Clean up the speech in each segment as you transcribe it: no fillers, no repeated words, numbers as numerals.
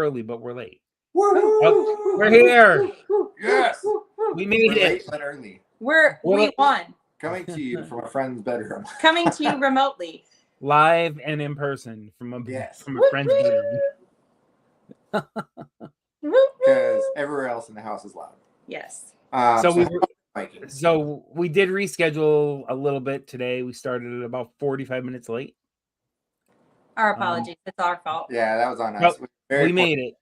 early, but we're late. Woo-hoo! Oh, we're here. Yes. We made We're it. late but early. We won. Coming to you from a friend's bedroom. Coming to you remotely. Live and in person from a Yes. friend's bedroom. Because everywhere else in the house is loud. Yes. So we did reschedule a little bit today. We started at about 45 minutes late. Our apologies. It's our fault. Yeah, that was on us. We made it.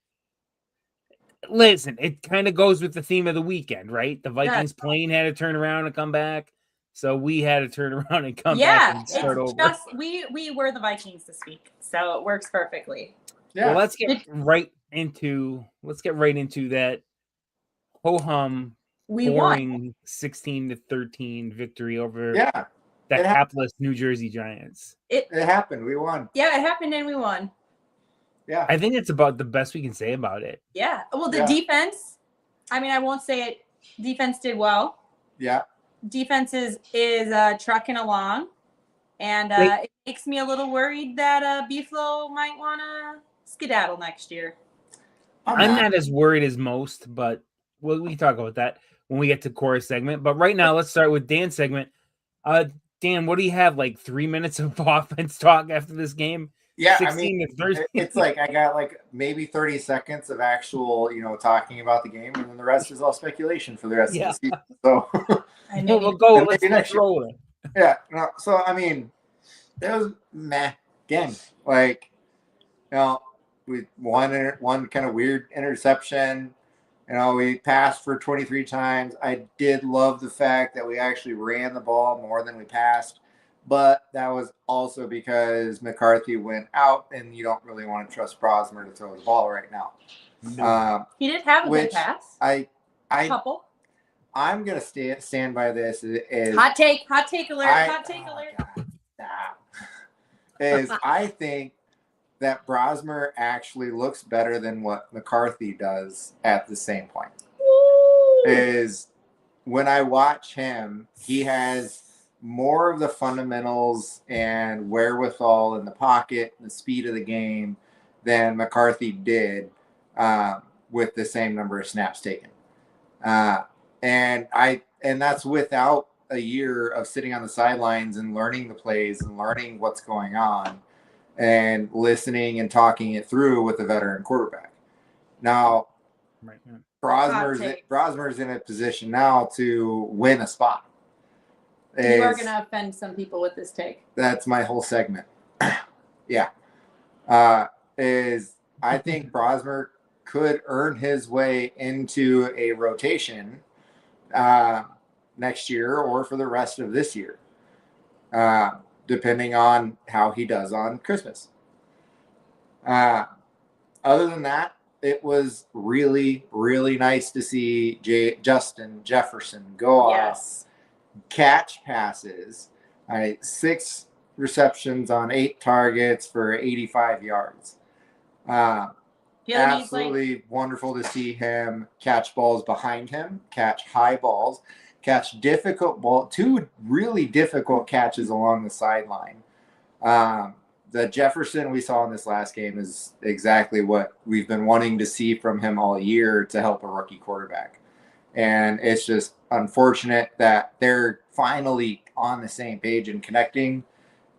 Listen, it kind of goes with the theme of the weekend, right? The Vikings plane had to turn around and come back. So we had to turn around and come back and start over. We were the Vikings this week, so it works perfectly. Yeah. Well, let's get right into that ho-hum boring 16-13 victory over the hapless New Jersey Giants. It happened. We won. Yeah, it happened and we won. Yeah. I think it's about the best we can say about it. Yeah. Well, the defense, I mean, I won't say it. Defense did well. Yeah. Defense is trucking along. And it makes me a little worried that Beeflo might want to skedaddle next year. I'm not as worried as most, but we can talk about that when we get to Cora's segment. But right now, let's start with Dan's segment. Dan, what do you have? Like 3 minutes of offense talk after this game? Yeah, I mean, it's like I got like maybe 30 seconds of actual, talking about the game, and then the rest is all speculation for the rest of the season. So we'll go. Let's roll it. Yeah. No, so I mean, it was meh. Again, like, we one kind of weird interception. We passed for 23 times. I did love the fact that we actually ran the ball more than we passed. But that was also because McCarthy went out, and you don't really want to trust Brosmer to throw the ball right now. He did have a good pass. A couple. I'm gonna stand by this. Hot take alert. I think that Brosmer actually looks better than what McCarthy does at the same point. Is when I watch him, he has more of the fundamentals and wherewithal in the pocket, the speed of the game than McCarthy did with the same number of snaps taken. And that's without a year of sitting on the sidelines and learning the plays and learning what's going on and listening and talking it through with a veteran quarterback. Now, Brosmer's in a position now to win a spot. You are going to offend some people with this take. That's my whole segment. Yeah. I think Brosmer could earn his way into a rotation next year or for the rest of this year, depending on how he does on Christmas. Other than that, it was really, really nice to see Justin Jefferson go off. Catch passes, 6 receptions on 8 targets for 85 yards. Absolutely wonderful to see him catch balls behind him, catch high balls, catch difficult ball. 2 really difficult catches along the sideline. The Jefferson we saw in this last game is exactly what we've been wanting to see from him all year to help a rookie quarterback. And it's just unfortunate that they're finally on the same page and connecting.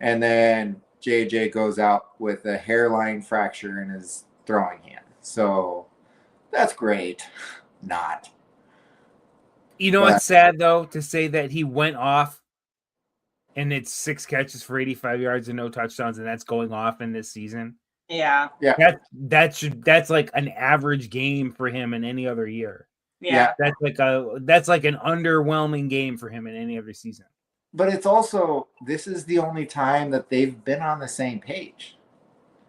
And then JJ goes out with a hairline fracture in his throwing hand. So that's great. Not. It's sad, though, to say that he went off and it's 6 catches for 85 yards and no touchdowns, and that's going off in this season. Yeah. That's like an average game for him in any other year. Yeah. That's like an underwhelming game for him in any other season. But it's also, this is the only time that they've been on the same page.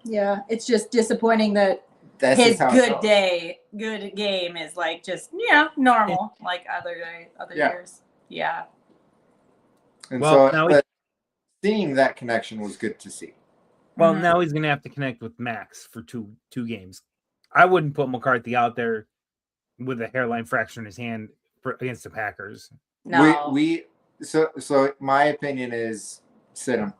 Yeah, it's just disappointing that his good game is like just normal like other years. Yeah. And so seeing that connection was good to see. Well, now he's gonna have to connect with Max for two games. I wouldn't put McCarthy out there with a hairline fracture in his hand against the Packers. No. So my opinion is sit him.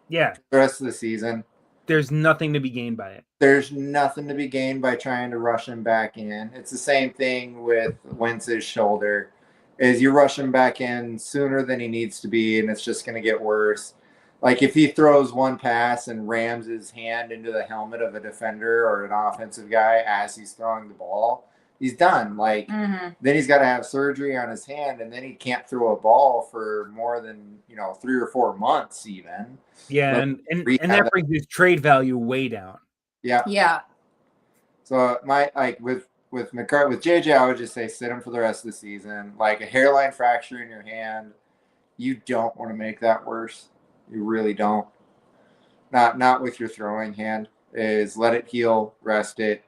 Yeah. The rest of the season. there's nothing to be gained by it. There's nothing to be gained by trying to rush him back in. It's the same thing with Wentz's shoulder. Is you rush him back in sooner than he needs to be, and it's just going to get worse. Like if he throws one pass and rams his hand into the helmet of a defender or an offensive guy as he's throwing the ball, he's done. Like then he's got to have surgery on his hand, and then he can't throw a ball for more than 3 or 4 months even. Yeah, and that brings his trade value way down. Yeah. Yeah. So with JJ, I would just say sit him for the rest of the season. Like a hairline fracture in your hand, you don't want to make that worse. You really don't. Not with your throwing hand. Is let it heal, rest it.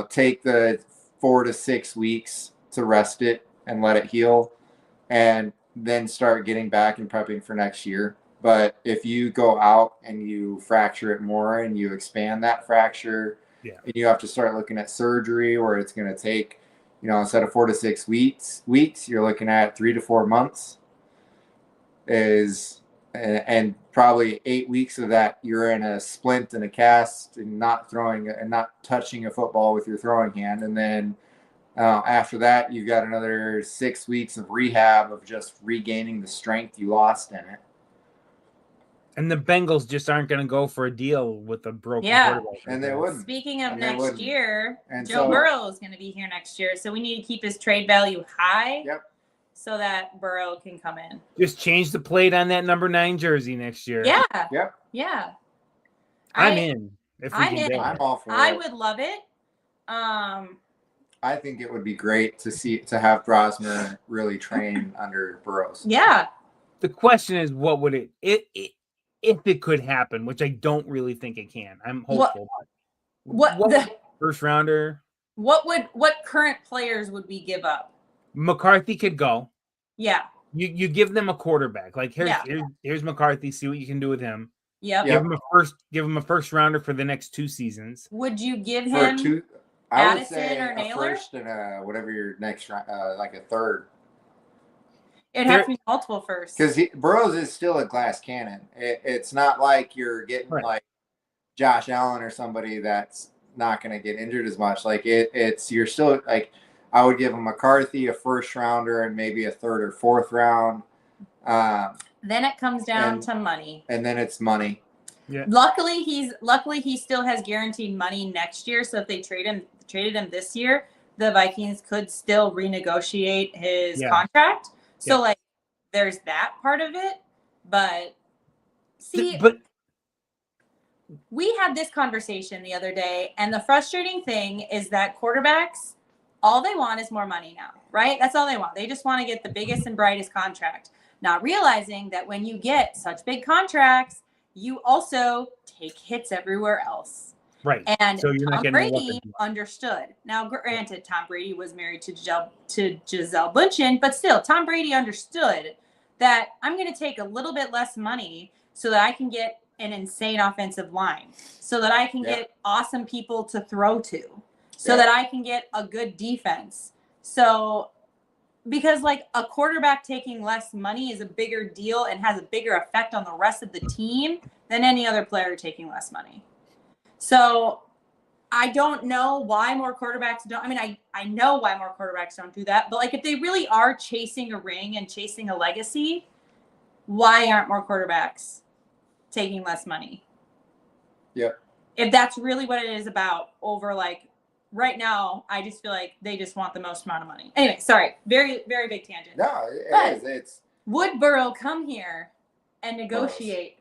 Take the 4 to 6 weeks to rest it and let it heal, and then start getting back and prepping for next year. But if you go out and you fracture it more and you expand that fracture, and you have to start looking at surgery where it's going to take, instead of 4 to 6 weeks, you're looking at 3 to 4 months. And probably 8 weeks of that you're in a splint and a cast and not throwing and not touching a football with your throwing hand. And then after that, you've got another 6 weeks of rehab of just regaining the strength you lost in it. And the Bengals just aren't going to go for a deal with a broken quarterback. And they wouldn't. Speaking of next year, Joe Burrow is going to be here next year, so we need to keep his trade value high. Yep. So that Burrow can come in. Just change the plate on that number 9 jersey next year. Yeah. Yep. Yeah. I'm in. I'm all for it. I would love it. I think it would be great to have Brosmer really train under Burrows. Yeah. The question is, what would it if it could happen, which I don't really think it can. I'm hopeful. What first rounder? What current players would we give up? McCarthy could go. Yeah. You give them a quarterback. Like here's McCarthy. See what you can do with him. Yeah. Give him a first rounder for the next 2 seasons. Would you give him I would Addison say or a Naylor? first and whatever your next round, like a third. It'd have to be multiple firsts. Because Burrows is still a glass cannon. It's not like you're getting like Josh Allen or somebody that's not going to get injured as much. Like you're still like, I would give him McCarthy a first rounder and maybe a 3rd or 4th round. Then it comes down to money. And then it's money. Yeah. Luckily he still has guaranteed money next year. So if they traded him this year, the Vikings could still renegotiate his contract. So like there's that part of it. But we had this conversation the other day, and the frustrating thing is that quarterbacks, all they want is more money now, right? That's all they want. They just want to get the biggest and brightest contract, not realizing that when you get such big contracts, you also take hits everywhere else. Right. And so Tom Brady understood. Now, granted, Tom Brady was married to Gisele Bündchen, but still, Tom Brady understood that I'm going to take a little bit less money so that I can get an insane offensive line, so that I can get awesome people to throw to, so that I can get a good defense. So, because like a quarterback taking less money is a bigger deal and has a bigger effect on the rest of the team than any other player taking less money. So I don't know why more quarterbacks don't. I mean, I know why more quarterbacks don't do that. But like, if they really are chasing a ring and chasing a legacy, why aren't more quarterbacks taking less money? Yep. If that's really what it is about, over like right now, I just feel like they just want the most amount of money. Anyway, sorry, very, very big tangent. No, it is. It's would Burrow come here and negotiate?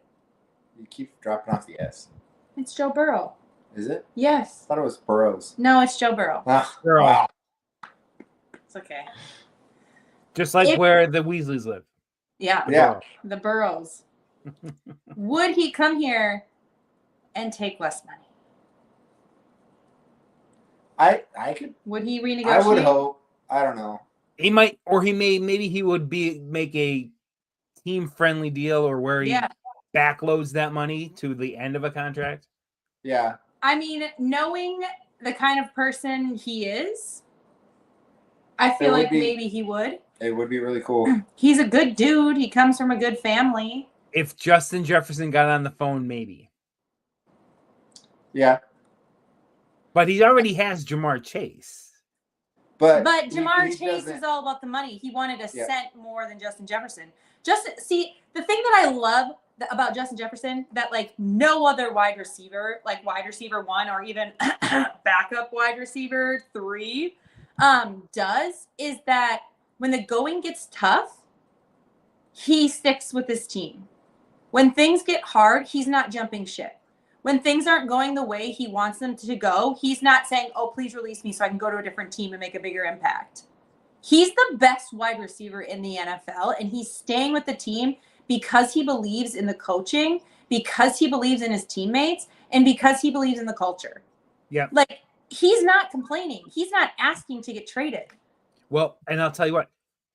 You keep dropping off the S. It's Joe Burrow. Is it? Yes. I thought it was Burrows. No, it's Joe Burrow. Burrow. Wow. It's okay. Just like where the Weasleys live. Yeah. The Burrows. Would he come here and take less money? I could. Would he renegotiate? I would hope. I don't know. He might, or he may. Maybe he would make a team-friendly deal, or where he backloads that money to the end of a contract. Yeah. I mean, knowing the kind of person he is, I feel like maybe he would. It would be really cool. He's a good dude. He comes from a good family. If Justin Jefferson got on the phone, maybe. Yeah. But he already has Jamar Chase. But Jamar he Chase doesn't- is all about the money. He wanted a Yeah. cent more than Justin Jefferson. See, the thing that I love about Justin Jefferson that like no other wide receiver, like wide receiver 1 or even backup wide receiver 3, does is that when the going gets tough, he sticks with his team. When things get hard, he's not jumping ship. When things aren't going the way he wants them to go, he's not saying, oh, please release me so I can go to a different team and make a bigger impact. He's the best wide receiver in the NFL, and he's staying with the team because he believes in the coaching, because he believes in his teammates, and because he believes in the culture. Yeah. Like, he's not complaining. He's not asking to get traded. Well, and I'll tell you what,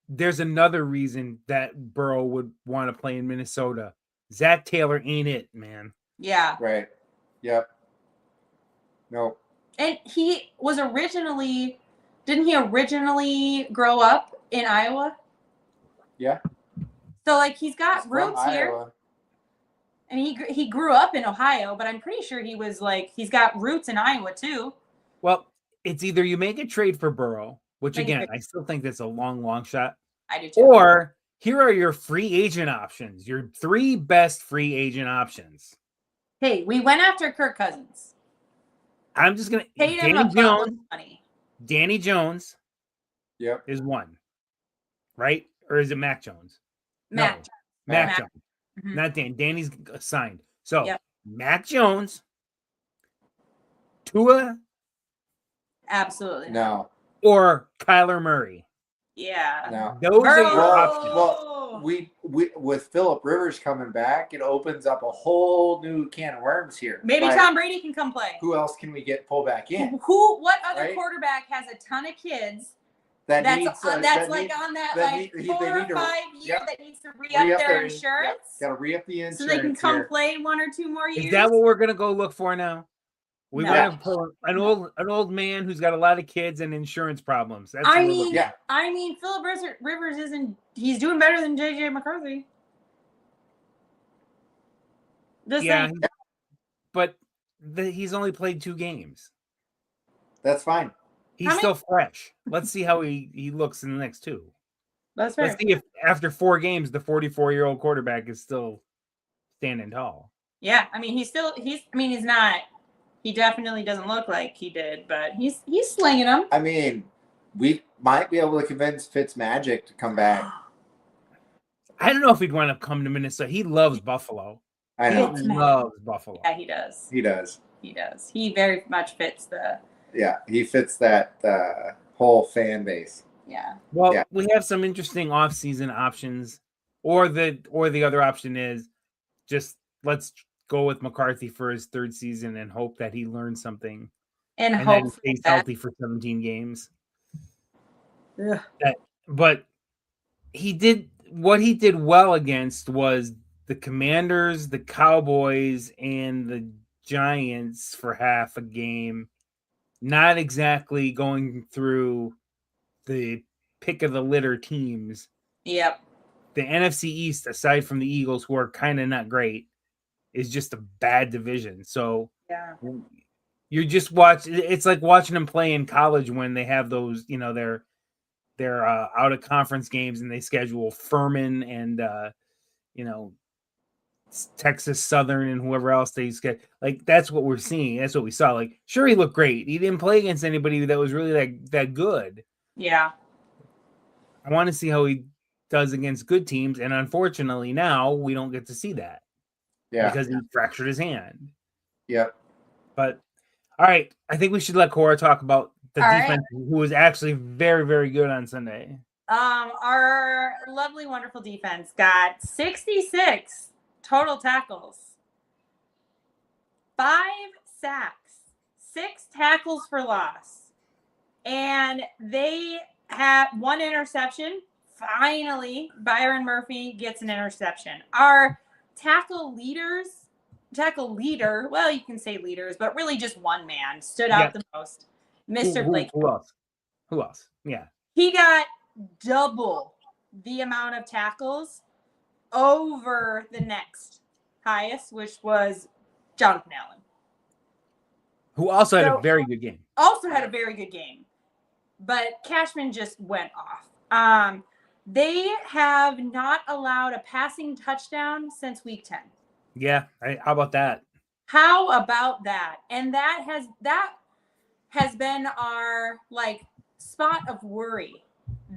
there's another reason that Burrow would want to play in Minnesota. Zach Taylor ain't it, man. Yeah. Right. Yep. No. And he was didn't he originally grow up in Iowa? Yeah. So like he's got He's roots from here. Iowa. And he grew up in Ohio, but I'm pretty sure he's got roots in Iowa too. Well, it's either you make a trade for Burrow, which Make a again, trade. I still think that's a long shot, I do too. or here are your free agent options, your 3 best free agent options. Hey, we went after Kirk Cousins. I'm just going to Paid him a buttload of money. Danny Jones Yep. is one, right? Or is it Mac Jones? Mac. No, Mac Mac. Jones. Mhm. Not Dan. Danny's signed. So Yep. Mac Jones, Tua, Absolutely. No. or Kyler Murray. Yeah. No. Those are your Burrow. options. Well, we with Phillip Rivers coming back, it opens up a whole new can of worms here. Maybe Like, Tom Brady can come play. who else can we pull back in? What other Right? quarterback has a ton of kids That that's needs on that 5 they year need to- that needs to re-up re-up their insurance Got to re-up the insurance so they can come here. play 1 or 2 more years. Is that what we're gonna go look for now? We No. want to pull an old man who's got a lot of kids and insurance problems. That's I what we're mean, looking Yeah. Phillip Rivers he's doing better than JJ McCarthy. Just yeah, saying. but he's only played 2 games. That's fine. He's still fresh. Let's see how he looks in the next 2. That's fair. Let's see if after 4 games the 44-year-old quarterback is still standing tall. Yeah, I mean, he's not. He definitely doesn't look like he did, but he's slinging them. I mean, we might be able to convince Fitzmagic to come back. I don't know if he'd want to come to Minnesota. He loves Buffalo. I know. He loves Buffalo. Yeah, he does. He does. He does. He very much fits the. Yeah, he fits that whole fan base. Yeah. Well, Yeah. we have some interesting off-season options, or the other option is just let's go with McCarthy for his 3rd season and hope that he learns something And and hope then stays that. healthy for 17 games. Ugh. But what he did well against was the Commanders, the Cowboys, and the Giants for half a game. Not exactly going through the pick of the litter teams. Yep. The NFC East, aside from the Eagles, who are kind of not great, is just a bad division. So Yeah. you just watch. It's like watching them play in college when they have those, their out of conference games and they schedule Furman and Texas Southern and whoever else they get. Like that's what we're seeing. That's what we saw. Like sure, he looked great. He didn't play against anybody that was really that good. Yeah. I want to see how he does against good teams, and unfortunately now we don't get to see that. Yeah. Because he fractured his hand. Yep. But all right, I think we should let Cora talk about the All defense, who was actually very, very good on Sunday. Our lovely, wonderful defense got 66 total tackles, 5 sacks, 6 tackles for loss, and they have 1 interception. Finally, Byron Murphy gets an interception. Our tackle leader, well, you can say leaders, but really just one man stood out the most. Mr. Blake. Who else? Who else? Yeah. He got double the amount of tackles over the next highest, which was Jonathan Allen. Who also had So- a very good game. Also had a very good game, but Cashman just went off. They have not allowed a passing touchdown since week 10. Yeah, how about that? How about that? And that has been our like spot of worry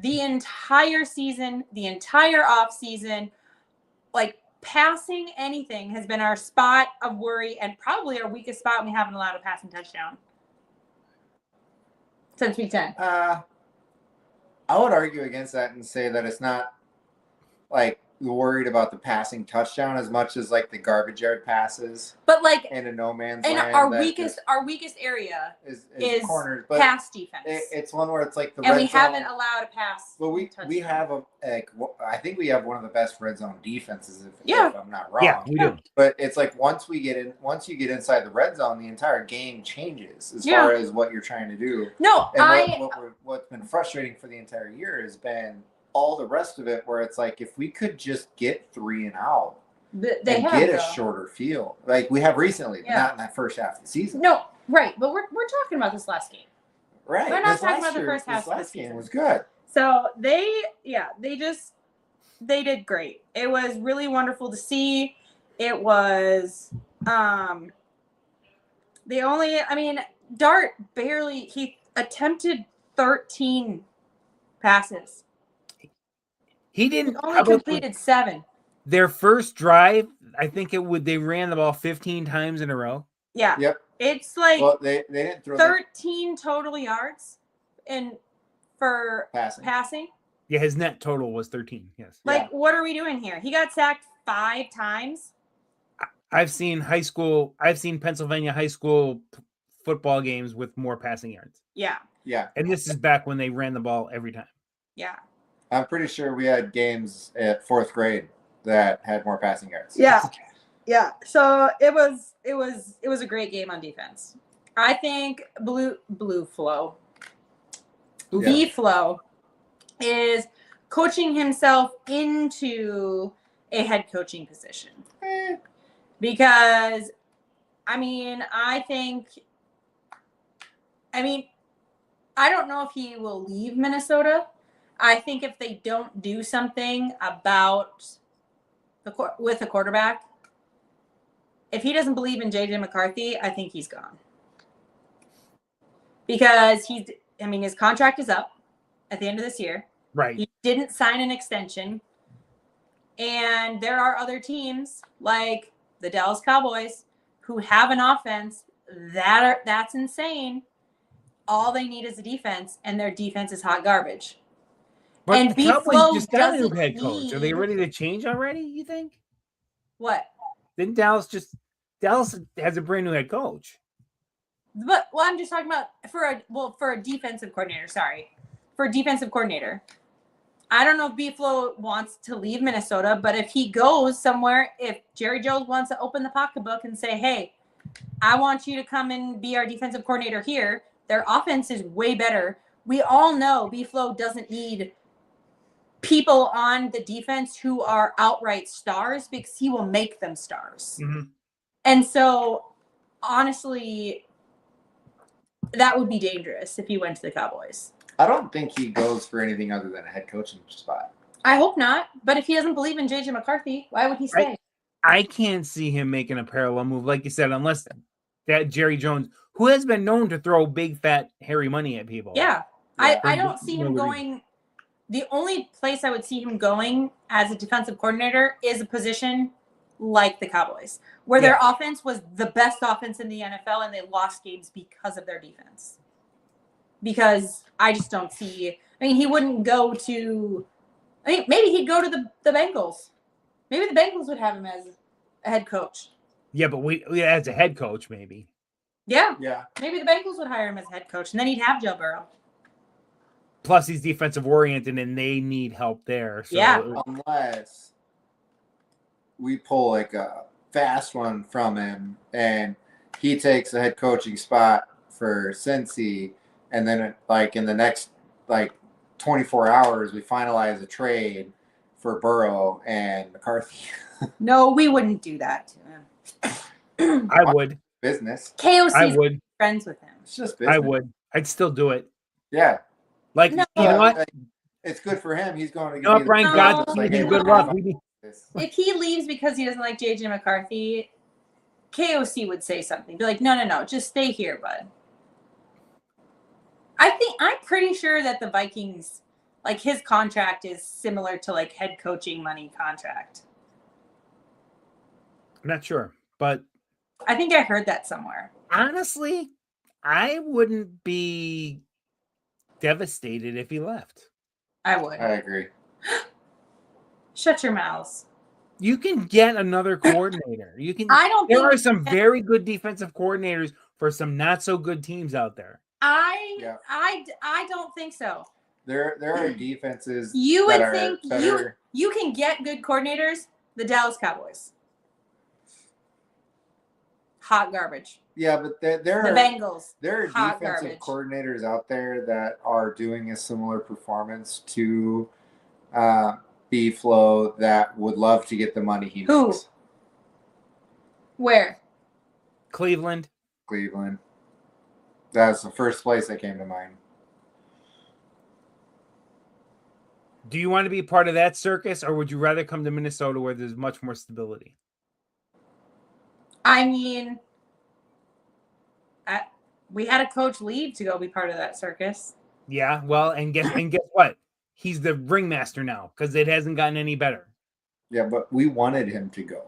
the entire season, the entire off season. Like passing anything has been our spot of worry and probably our weakest spot. We haven't allowed a passing touchdown since week 10. I would argue against that and say that it's not like worried about the passing touchdown as much as like the garbage yard passes But like in a no man's and land. our that weakest area is corners, but pass defense. it's one where it's like the and red we zone. haven't allowed a pass. Well, we touchdown. have I think we have one of the best red zone defenses if I'm not wrong. Yeah, we do. But it's like once you get inside the red zone, the entire game changes as far as what you're trying to do. No, And what's been frustrating for the entire year has been all the rest of it, where it's like if we could just get 3 and out get a shorter field, like we have recently, not in that first half of the season. No, right, but we're talking about this last game. Right, We're not talking about the first half This of the last game season. was good. So they did great. It was really wonderful to see. It was Dart he attempted 13 passes. He didn't He only completed 7. Their first drive, I think they ran the ball 15 times in a row. Yeah. Yep. It's like they didn't throw 13 total yards for passing. Yeah, his net total was 13. Yes. Like, what are we doing here? He got sacked 5 times. I've seen Pennsylvania high school football games with more passing yards. Yeah. Yeah. And this is back when they ran the ball every time. Yeah. I'm pretty sure we had games at 4th grade that had more passing yards. Yeah. Yeah. So it was a great game on defense. I think Blue Flow. B Flow is coaching himself into a head coaching position. Because I don't know if he will leave Minnesota. I think if they don't do something about with the quarterback, if he doesn't believe in JJ McCarthy, I think he's gone. Because his contract is up at the end of this year. Right. He didn't sign an extension. And there are other teams like the Dallas Cowboys who have an offense that's insane. All they need is a defense, and their defense is hot garbage. But and the Cowboys B-Flow just got a new doesn't head coach. Are they need- ready to change already, you think? What? Didn't Dallas has a brand new head coach. But I'm just talking about for a defensive coordinator. Sorry, for a defensive coordinator. I don't know if B-Flow wants to leave Minnesota, but if he goes somewhere, if Jerry Jones wants to open the pocketbook and say, "Hey, I want you to come and be our defensive coordinator here," their offense is way better. We all know B-Flow doesn't need people on the defense who are outright stars because he will make them stars. Mm-hmm. And so, honestly, that would be dangerous if he went to the Cowboys. I don't think he goes for anything other than a head coaching spot. I hope not. But if he doesn't believe in JJ McCarthy, why would he stay? I can't see him making a parallel move, like you said, unless that Jerry Jones, who has been known to throw big, fat, hairy money at people. Yeah. I don't see him going. The only place I would see him going as a defensive coordinator is a position like the Cowboys, where their offense was the best offense in the NFL and they lost games because of their defense. Because I just don't see. He wouldn't go to. Maybe he'd go to the Bengals. Maybe the Bengals would have him as a head coach. Yeah, but we as a head coach, maybe. Yeah. Yeah. Maybe the Bengals would hire him as head coach, and then he'd have Joe Burrow. Plus, he's defensive oriented, and they need help there. So Unless we pull like a fast one from him, and he takes a head coaching spot for Cincy, and then in the next 24 hours, we finalize a trade for Burrow and McCarthy. No, we wouldn't do that to him. I would. Business. KOC I would. friends with him. It's just business. I would. I'd still do it. Yeah. Like, No. you know what? Like, it's good for him. He's going to You know what, Brian? No. God, It's like, hey, good we're luck. gonna If he leaves because he doesn't like JJ McCarthy, KOC would say something. Be like, no, just stay here, bud. I'm pretty sure that the Vikings, like his contract is similar to like head coaching money contract. I'm not sure, but I think I heard that somewhere. honestly, I wouldn't be devastated if he left. I would. I agree. Shut your mouths. You can get another coordinator. You can. I don't There think are some very good defensive coordinators for some not so good teams out there. I don't think so. There are defenses. You would that think are, you can get good coordinators. The Dallas Cowboys. Hot garbage. Yeah, but there The are Bengals. there are hot defensive garbage. coordinators out there that are doing a similar performance to B-Flow that would love to get the money he Who? makes. Where? Cleveland. Cleveland. That's the first place that came to mind. Do you want to be part of that circus, or would you rather come to Minnesota where there's much more stability? I mean, we had a coach leave to go be part of that circus. Yeah, well, and guess what? He's the ringmaster now because it hasn't gotten any better. Yeah, but we wanted him to go.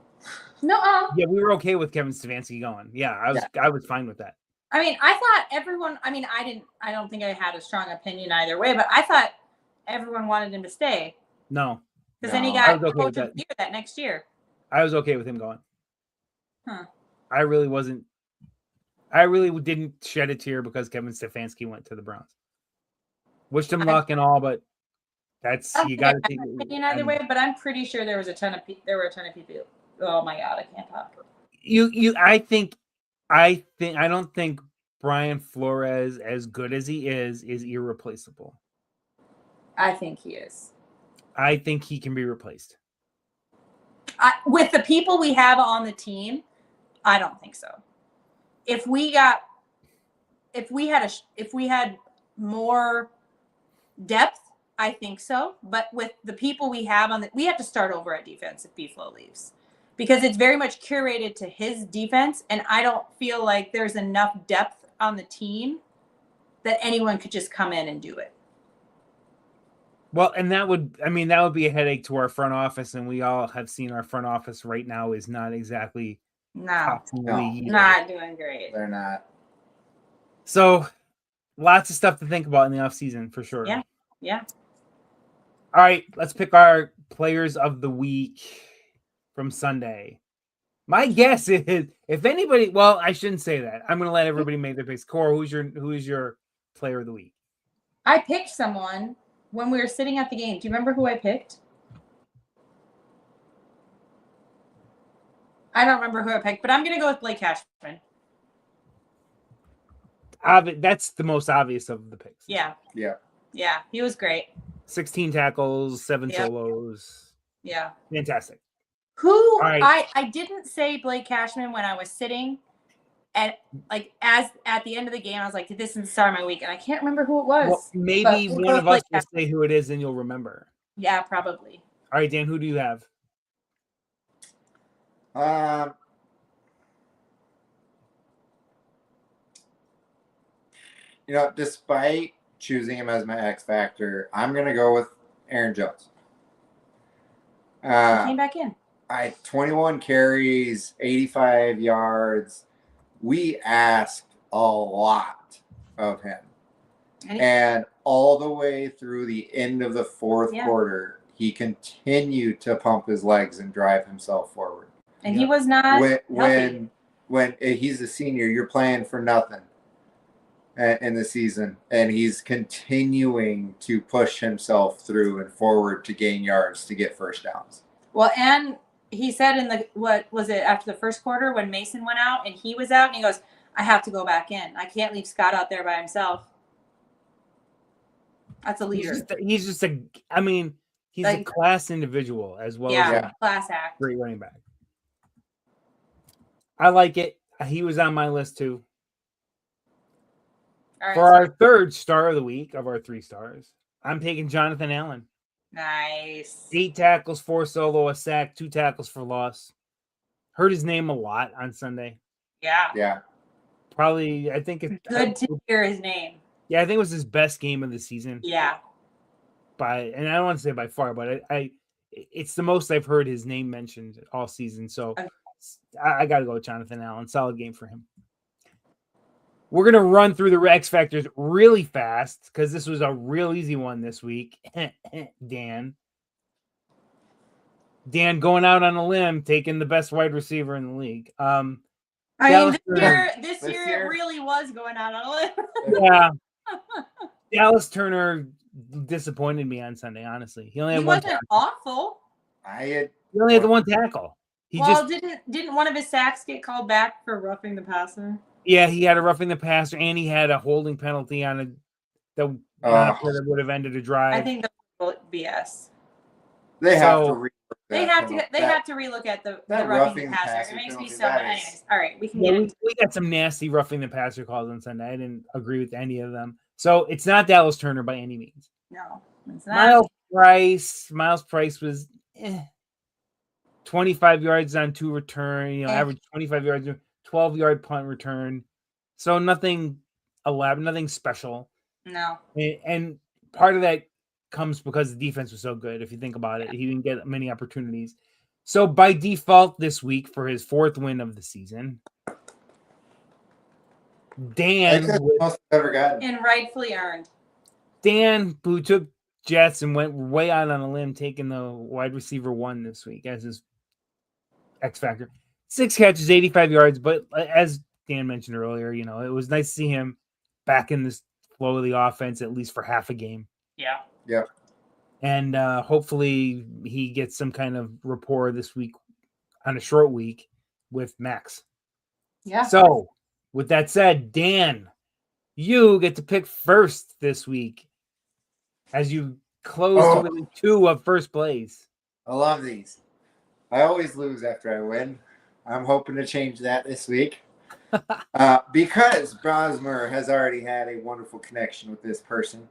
No, Yeah, we were okay with Kevin Stefanski going. Yeah, I was fine with that. I mean, I thought everyone. I mean, I don't think I had a strong opinion either way, but I thought everyone wanted him to stay No, because then he No. I got was okay with coach of that. the year that next year. I was okay with him going. Huh. I really wasn't. I really didn't shed a tear because Kevin Stefanski went to the Browns. Wished him luck and all, but that's I don't you think I got to had take. an opinion either way, but I'm pretty sure there were a ton of people. Oh my god, I can't talk. I don't think Brian Flores, as good as he is irreplaceable. I think he is. I think he can be replaced. With the people we have on the team, I don't think so. If we had more depth, I think so. But with the people we have we have to start over at defense if B-Flow leaves, because it's very much curated to his defense, and I don't feel like there's enough depth on the team that anyone could just come in and do it. Well, and that would be a headache to our front office, and we all have seen our front office right now is not exactly No, either. not doing great. They're not. So lots of stuff to think about in the offseason for sure. Yeah. All right, let's pick our players of the week from Sunday. My guess is if anybody, well, I shouldn't say that. I'm going to let everybody make their picks. Cora, who is your player of the week? I picked someone when we were sitting at the game. Do you remember who I picked? I don't remember who I picked, but I'm going to go with Blake Cashman. That's the most obvious of the picks. Yeah. Yeah. He was great. 16 tackles, 7 solos. Yeah. Fantastic. Who right. I didn't say Blake Cashman when I was sitting at the end of the game. I was like, this is the star of my week, and I can't remember who it was. Well, maybe but one of us will Cashman. say who it is, and you'll remember. Yeah, probably. All right, Dan, who do you have? Despite choosing him as my X factor, I'm gonna go with Aaron Jones. He came back in. 21 carries, 85 yards. We asked a lot of him. And all the way through the end of the fourth quarter, he continued to pump his legs and drive himself forward. And he was not when he's a senior, you're playing for nothing in the season, and he's continuing to push himself through and forward to gain yards to get first downs. Well, and he said after the first quarter when Mason went out and he was out, and he goes, I have to go back in. I can't leave Scott out there by himself. That's a leader. He's a class individual as well as a class act. Great running back. I like it. He was on my list too. All right, For our third star of the week of our 3 stars, I'm taking Jonathan Allen. nice. 8 tackles, 4 solo, a sack, 2 tackles for loss. Heard his name a lot on Sunday. Yeah. Yeah. Probably, I think it's Good to hear his name. Yeah, I think it was his best game of the season. Yeah. And I don't want to say by far, but it's the most I've heard his name mentioned all season. So I got to go with Jonathan Allen. Solid game for him. We're going to run through the X Factors really fast because this was a real easy one this week. Dan going out on a limb, taking the best wide receiver in the league. This year it really was going out on a limb. Yeah. Dallas Turner disappointed me on Sunday, honestly. He wasn't awful. He only had the 1 tackle. Didn't one of his sacks get called back for roughing the passer? Yeah, he had a roughing the passer, and he had a holding penalty on that would have ended a drive. I think that's BS. They have to relook at the roughing the passer. It makes me so. Anyways, all right, we can get into we got some nasty roughing the passer calls on Sunday. I didn't agree with any of them. So it's not Dallas Turner by any means. No, it's not. Miles Price was 25 yards on 2 return, average 25 yards, 12-yard punt return. So nothing elaborate, nothing special. No. And part of that comes because the defense was so good. If you think about it, he didn't get many opportunities. So by default this week for his 4th win of the season, Dan most ever gotten. And rightfully earned. Dan, who took Jets and went way out on a limb, taking the wide receiver 1 this week as his X factor. 6 catches, 85 yards. But as Dan mentioned earlier, it was nice to see him back in this flow of the offense, at least for half a game. Yeah. Yeah. And hopefully he gets some kind of rapport this week on a short week with Max. Yeah. So with that said, Dan, you get to pick first this week as you close to within 2 of first place. I love these. I always lose after I win. I'm hoping to change that this week. Because Brosmer has already had a wonderful connection with this person.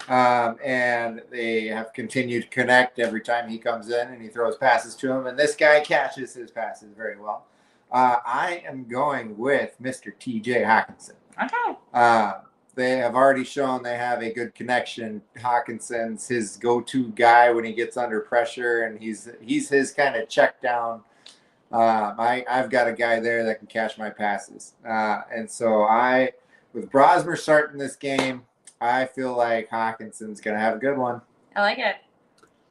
And they have continued to connect every time he comes in and he throws passes to him. And this guy catches his passes very well. I am going with Mr. TJ Hawkinson. Okay. They have already shown they have a good connection. Hawkinson's his go-to guy when he gets under pressure, and he's his kind of check down. I've got a guy there that can catch my passes. And so with Brosmer starting this game, I feel like Hawkinson's going to have a good one. I like it.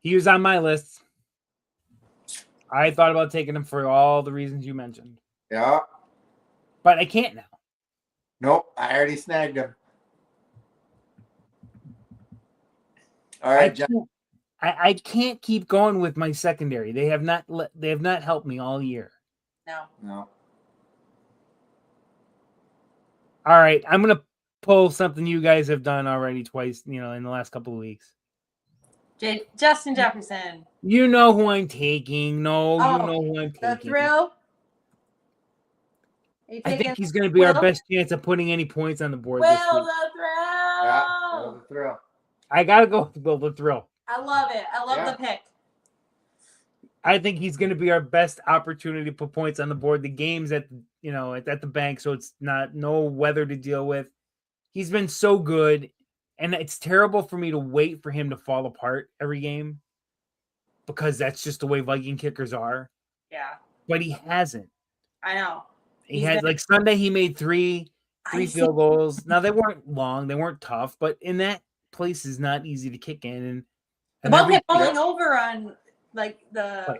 He was on my list. I thought about taking him for all the reasons you mentioned. Yeah. But I can't now. Nope. I already snagged him. All right, John. I can't keep going with my secondary. They have not helped me all year. No. All right, I'm gonna pull something you guys have done already twice, in the last couple of weeks. Justin Jefferson. You know who I'm taking. No, you know who I'm taking. The thrill. I think he's going to be our best chance of putting any points on the board this week. The thrill. Yeah, the thrill. I got to go with Will the Thrill. I love it. I love the pick. I think he's going to be our best opportunity to put points on the board. The game's at the bank, so it's no weather to deal with. He's been so good, and it's terrible for me to wait for him to fall apart every game because that's just the way Viking kickers are. Yeah. But he hasn't. I know. He had Sunday he made three field goals. Now they weren't long, they weren't tough, but in that place is not easy to kick in. And the ball kept falling over on the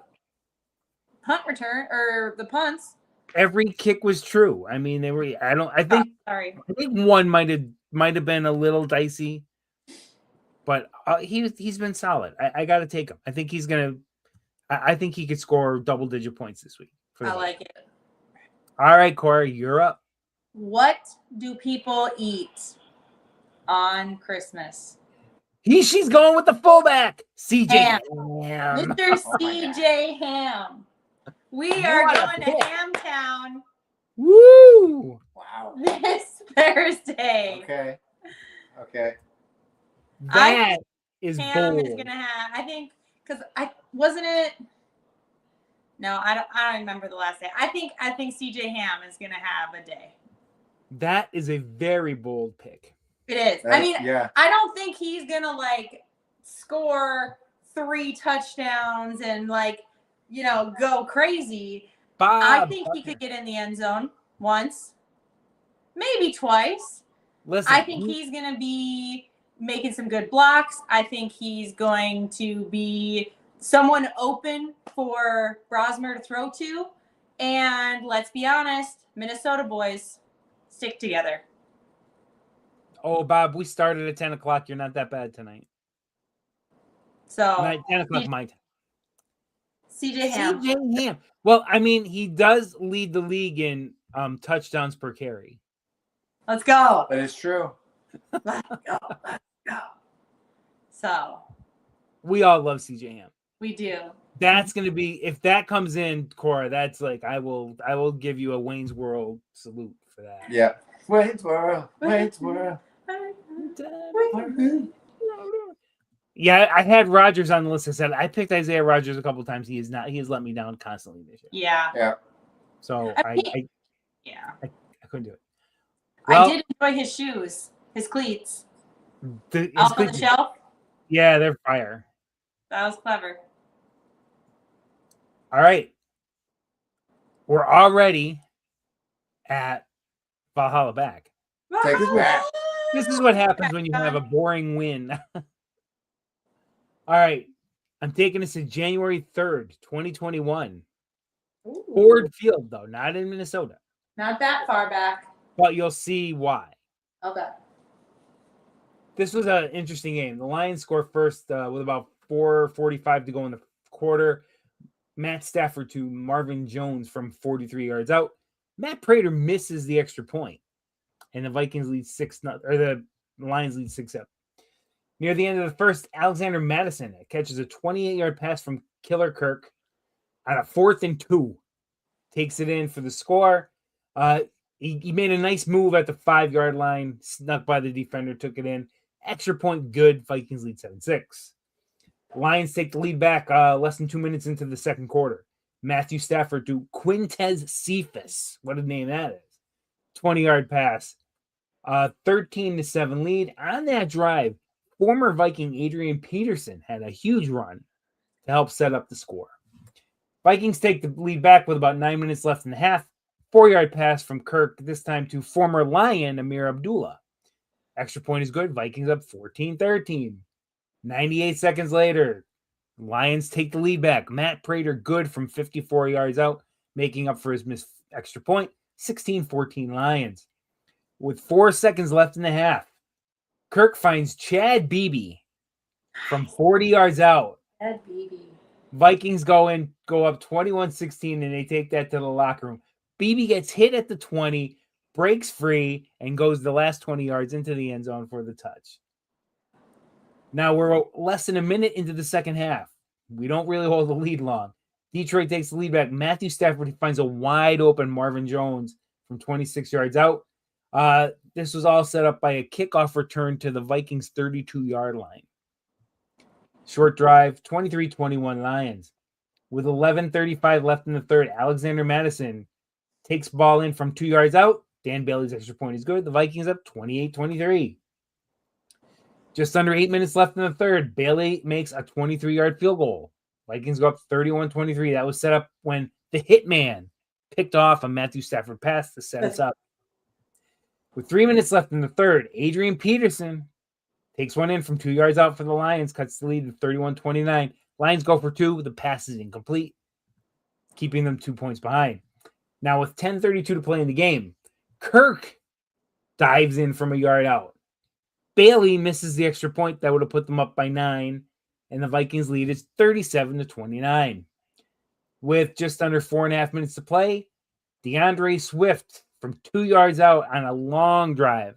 punt return or the punts. Every kick was true. I mean, they were. I think one might have been a little dicey, but he's been solid. I got to take him. I think he's gonna. I think he could score double-digit points this week. I like it. All right, Cora, you're up. What do people eat on Christmas? She's going with the fullback, CJ Ham. Mr. CJ Ham. We are going to Hamtown. Woo! Wow. This Thursday. Okay. Okay. That is Ham bold. is gonna have. I think because I wasn't it. No, I don't remember the last day. I think CJ Ham is gonna have a day. That is a very bold pick. It is. I mean, I don't think he's gonna like score 3 touchdowns and like go crazy. I think he could get in the end zone once, maybe twice. Listen, I think he's gonna be making some good blocks. I think he's going to be someone open for Brosmer to throw to. And let's be honest, Minnesota boys stick together. Oh, Bob, we started at 10 o'clock. You're not that bad tonight. So 10 o'clock my time. CJ Ham. CJ Ham. Well, I mean, he does lead the league in touchdowns per carry. Let's go. That is true. Let's go. Let's go. So we all love CJ Ham. We do. That's gonna be if that comes in, Cora. That's like I will give you a Wayne's World salute for that. Yeah. Wayne's World. Wayne's World. Yeah, I had Rodgers on the list. I said I picked Isaiah Rodgers a couple of times. He has let me down constantly this year. Yeah. Yeah. So I couldn't do it. Well, I did enjoy his shoes, his cleats. Off on the shelf. Yeah, they're fire. That was clever. All right. We're already at Valhalla Back. This is what happens when you have a boring win. All right. I'm taking us to January 3rd, 2021. Ooh. Ford Field, though, not in Minnesota. Not that far back. But you'll see why. Okay. This was an interesting game. The Lions score first with about 4:45 to go in the quarter. Matt Stafford to Marvin Jones from 43 yards out. Matt Prater misses the extra point, and the Vikings lead 6-0, or the Lions lead 6-7. Near the end of the first, Alexander Madison catches a 28-yard pass from Killer Kirk on a 4th and 2. Takes it in for the score. He made a nice move at the 5-yard line, snuck by the defender, took it in. Extra point, good. Vikings lead 7-6. Lions take the lead back less than 2 minutes into the second quarter. Matthew Stafford to Quintez Cephas. What a name that is. 20-yard pass. 13-7 lead. On that drive, former Viking Adrian Peterson had a huge run to help set up the score. Vikings take the lead back with about 9 minutes left in the half. 4-yard pass from Kirk, this time to former Lion Amir Abdullah. Extra point is good. Vikings up 14-13. 98 seconds later, Lions take the lead back. Matt Prater good from 54 yards out, making up for his missed extra point. 16-14 Lions. With 4 seconds left in the half, Kirk finds Chad Beebe from 40 yards out. Chad Beebe. Vikings go up 21-16, and they take that to the locker room. Beebe gets hit at the 20, breaks free, and goes the last 20 yards into the end zone for the touch. Now we're less than a minute into the second half. We don't really hold the lead long. Detroit takes the lead back. Matthew Stafford finds a wide open Marvin Jones from 26 yards out. This was all set up by a kickoff return to the Vikings 32-yard line. Short drive, 23-21 Lions. With 11:35 left in the third, Alexander Madison takes ball in from 2 yards out. Dan Bailey's extra point is good. The Vikings up 28-23. Just under 8 minutes left in the third, Bailey makes a 23-yard field goal. Vikings go up 31-23. That was set up when the hitman picked off a Matthew Stafford pass to set us up. With 3 minutes left in the third, Adrian Peterson takes one in from 2 yards out for the Lions, cuts the lead to 31-29. Lions go for 2. The pass is incomplete, keeping them 2 points behind. Now with 10:32 to play in the game, Kirk dives in from a yard out. Bailey misses the extra point that would have put them up by 9, and the Vikings lead is 37-29. With just under 4.5 minutes to play, DeAndre Swift from 2 yards out on a long drive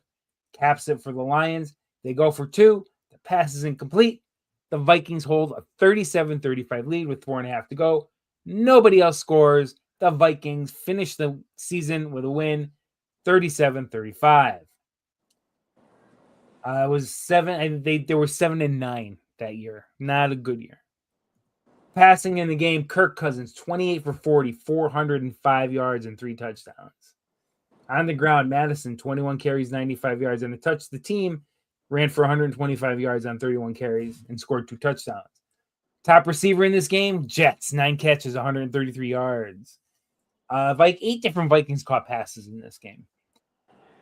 caps it for the Lions. They go for 2. The pass is incomplete. The Vikings hold a 37-35 lead with 4.5 to go. Nobody else scores. The Vikings finish the season with a win, 37-35. It was 7, and they were 7-9 that year. Not a good year. Passing in the game, Kirk Cousins, 28 for 40, 405 yards and 3 touchdowns. On the ground, Madison, 21 carries, 95 yards and a touch. The team ran for 125 yards on 31 carries and scored 2 touchdowns. Top receiver in this game, Jets, 9 catches, 133 yards. 8 different Vikings caught passes in this game.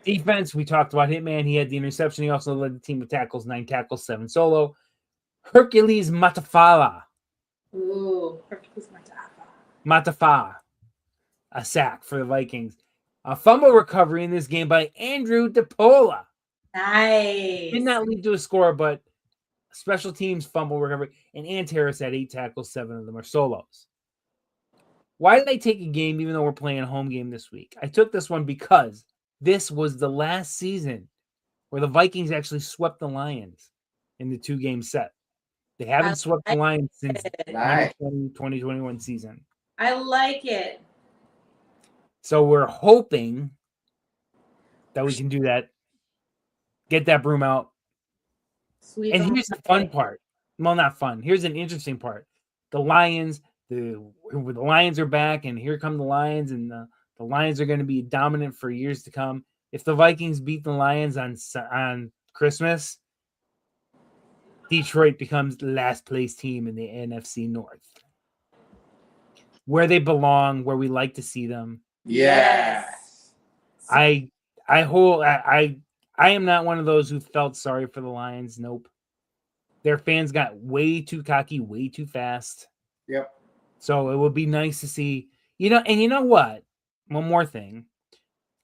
Defense, we talked about Hitman. He had the interception. He also led the team with tackles, 9 tackles, 7 solo. Hercules Matafala. Ooh, Hercules Matafa. A sack for the Vikings. A fumble recovery in this game by Andrew DePola. Nice. Did not lead to a score, but special teams fumble recovery. And Ant Harris had 8 tackles, 7 of them are solos. Why did I take a game even though we're playing a home game this week? I took this one because this was the last season where the Vikings actually swept the Lions in the 2-game set. They haven't swept the Lions since the 2020-2021 season. I like it. So we're hoping that we can do that. Get that broom out. Sweet. And here's the fun part. Well, not fun. Here's an interesting part. The Lions, the Lions are back, and here come the Lions, and the Lions are going to be dominant for years to come. If the Vikings beat the Lions on Christmas, Detroit becomes the last place team in the NFC North, where they belong, where we like to see them. Yes. I am not one of those who felt sorry for the Lions. Nope. Their fans got way too cocky, way too fast. Yep. So it would be nice to see, and you know what? One more thing.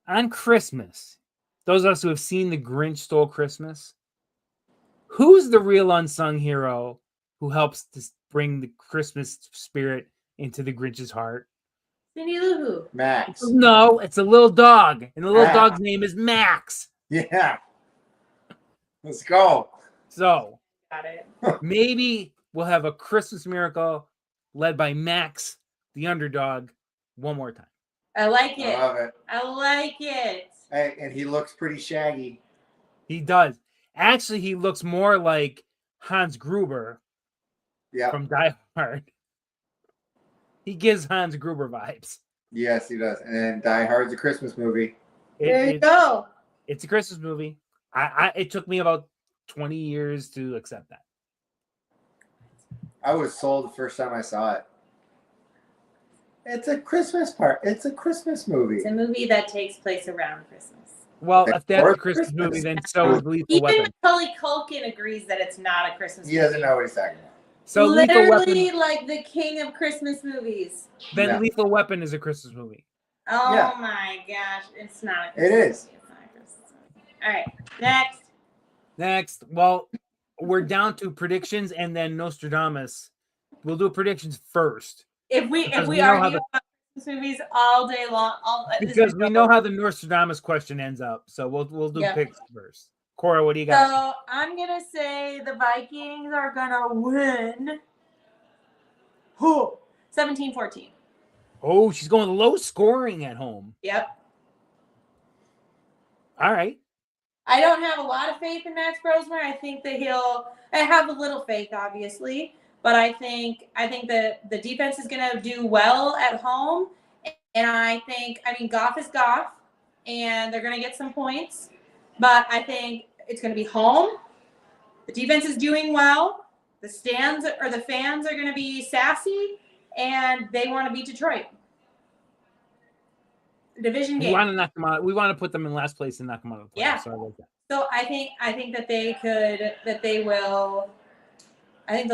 On Christmas, those of us who have seen The Grinch Stole Christmas, who's the real unsung hero who helps to bring the Christmas spirit into the Grinch's heart? Cindy Lou Who. Max. No, it's a little dog, and the little dog's name is Max. Yeah. Let's go. So Got it. maybe we'll have a Christmas miracle led by Max, the underdog, one more time. I like it. I love it. I like it. Hey, and he looks pretty shaggy. He does. Actually, he looks more like Hans Gruber from Die Hard. He gives Hans Gruber vibes. Yes, he does. And Die Hard's a Christmas movie. There you go. It's a Christmas movie. It took me about 20 years to accept that. I was sold the first time I saw it. It's a Christmas part. It's a Christmas movie. It's a movie that takes place around Christmas. Well, if that's a Christmas movie, then so is Lethal Even Weapon. Macaulay Culkin agrees that it's not a Christmas movie. He doesn't know what he's talking about. So Lethal Literally Weapon, like the king of Christmas movies. then Yeah. Lethal Weapon is a Christmas movie. Oh Yeah. my gosh. It's not a It Christmas is. movie. It's not a Christmas movie. All right. Next. Next, well, we're down to predictions and then Nostradamus. We'll do predictions first. If we Because we argue know how the- about Christmas movies all day long, Because we know how the Nostradamus question ends up. So we'll do Yeah. picks first. Cora, what do you got? So I'm gonna say the Vikings are gonna win. 17-14. Oh, she's going low scoring at home. Yep. All right. I don't have a lot of faith in Max Brosmer. I think that I have a little faith, obviously, but I think that the defense is going to do well at home. And Goff is Goff, and they're going to get some points, but I think it's going to be home. The defense is doing well. The fans are going to be sassy, and they want to beat Detroit. Division game. We want to knock them out. We want to put them in last place and knock them out of the playoffs. Yeah. So I like that. So I think that they'll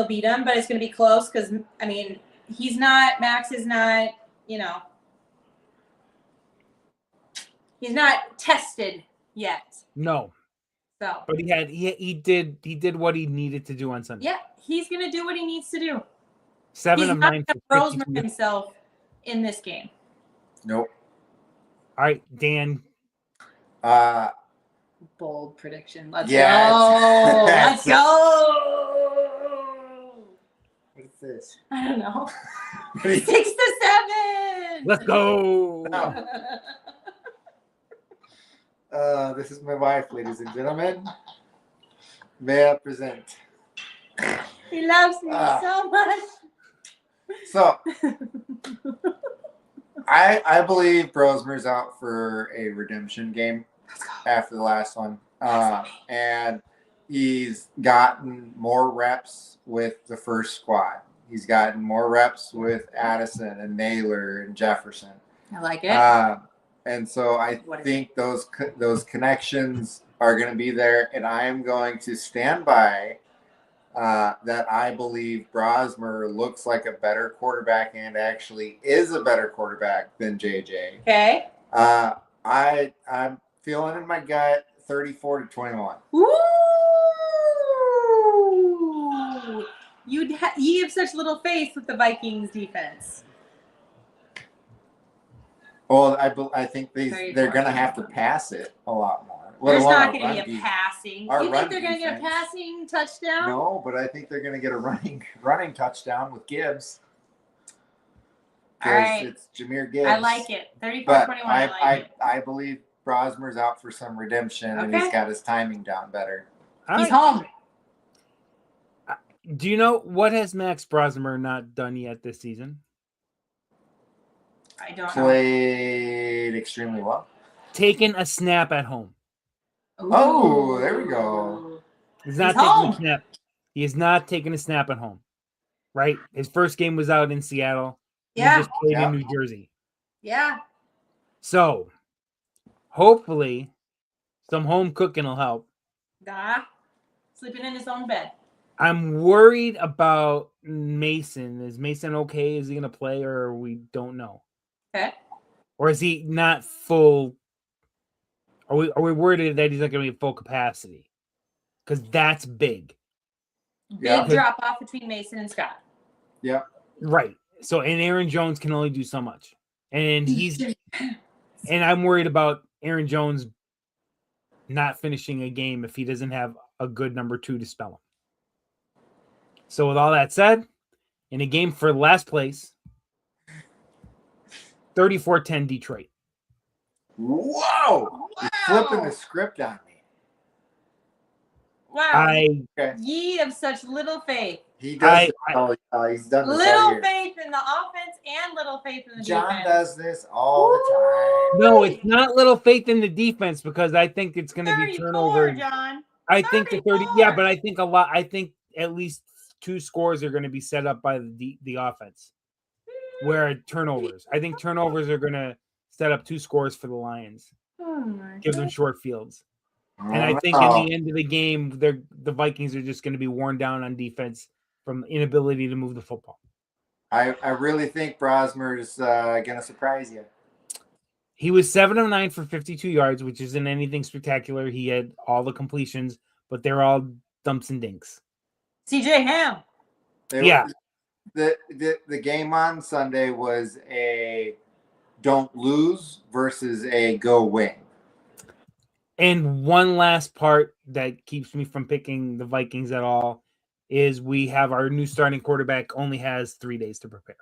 beat him, but it's going to be close because Max is not, he's not tested yet. No. So. But he did what he needed to do on Sunday. Yeah, he's going to do what he needs to do. 7 he's of not 9 going for to 52. Brosmer himself in this game. Nope. All right, Dan. Bold prediction. Let's Yes. go. Let's go. What is this? I don't know. What is- 6-7. Let's go. No. This is my wife, ladies and gentlemen. May I present? He loves me so much. So, I believe Brosmer's out for a redemption game after the last one. And he's gotten more reps with the first squad. He's gotten more reps with Addison and Naylor and Jefferson. I like it. And so I think those connections are going to be there. And I am going to stand by that I believe Brosmer looks like a better quarterback and actually is a better quarterback than JJ. Okay. I'm feeling in my gut 34-21. Ooh! You have such little faith with the Vikings defense. Well, I think they're going to have to pass it a lot more. There's not going to be a passing. You think they're going to get a defense. passing touchdown? No, but I think they're going to get a running touchdown with Gibbs. All right. It's Jahmyr Gibbs. I like it. 34-21, But I like it. I believe Brosmer's out for some redemption, and he's got his timing down better. He's home. Do you know what has Max Brosmer not done yet this season? I don't know. Played extremely well. Taken a snap at home. Ooh. Oh, there we go. He's not taking a snap. He is not taking a snap at home. Right? His first game was out in Seattle. Yeah. He just played in New Jersey. Yeah. So, hopefully, some home cooking will help. Sleeping in his own bed. I'm worried about Mason. Is Mason okay? Is he going to play, or we don't know? Okay. Or is he not full? Are we worried that he's not going to be at full capacity? Because that's big. Big drop off between Mason and Scott. Yeah. Right. So, and Aaron Jones can only do so much. And I'm worried about Aaron Jones not finishing a game if he doesn't have a good number 2 to spell him. So with all that said, in a game for last place, 34-10 Detroit. Whoa! You're flipping the script on me. Wow. Ye have such little faith. He does he's done this little faith in the offense and little faith in the defense. John does this all the time. No, it's not little faith in the defense because I think it's going to be turnover. John. I think the 30. Yeah, but I think I think at least 2 scores are going to be set up by the offense. Where turnovers. I think turnovers are going to set up 2 scores for the Lions. Give them short fields. And I think in the end of the game, the Vikings are just going to be worn down on defense from inability to move the football. I really think Brosmer is going to surprise you. He was 7 of 9 for 52 yards, which isn't anything spectacular. He had all the completions, but they're all dumps and dinks. CJ Ham. The game on Sunday was a don't lose versus a go win. And one last part that keeps me from picking the Vikings at all is we have our new starting quarterback only has 3 days to prepare.